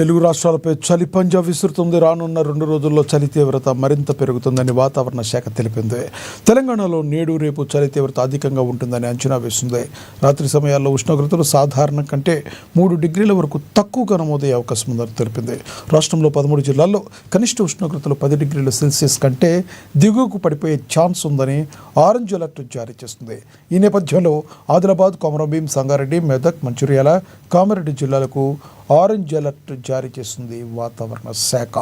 తెలుగు రాష్ట్రాలపై చలి పంజా విసురుతుంది. రానున్న 2 రోజుల్లో చలి తీవ్రత మరింత పెరుగుతుందని వాతావరణ శాఖ తెలిపింది. తెలంగాణలో నేడు రేపు చలి తీవ్రత అధికంగా ఉంటుందని అంచనా వేసింది. రాత్రి సమయాల్లో ఉష్ణోగ్రతలు సాధారణం కంటే 3 డిగ్రీల వరకు తక్కువగా నమోదయ్యే అవకాశం ఉందని తెలిపింది. రాష్ట్రంలో 13 జిల్లాల్లో కనిష్ట ఉష్ణోగ్రతలు 10 డిగ్రీల సెల్సియస్ కంటే దిగువకు పడిపోయే ఛాన్స్ ఉందని ఆరెంజ్ అలర్ట్ జారీ చేస్తుంది. ఈ నేపథ్యంలో ఆదిలాబాద్, కొమరంభీం, సంగారెడ్డి, మెదక్, మంచిర్యాల, కామారెడ్డి జిల్లాలకు ఆరెంజ్ అలర్ట్ జారీ చేస్తుంది వాతావరణ శాఖ.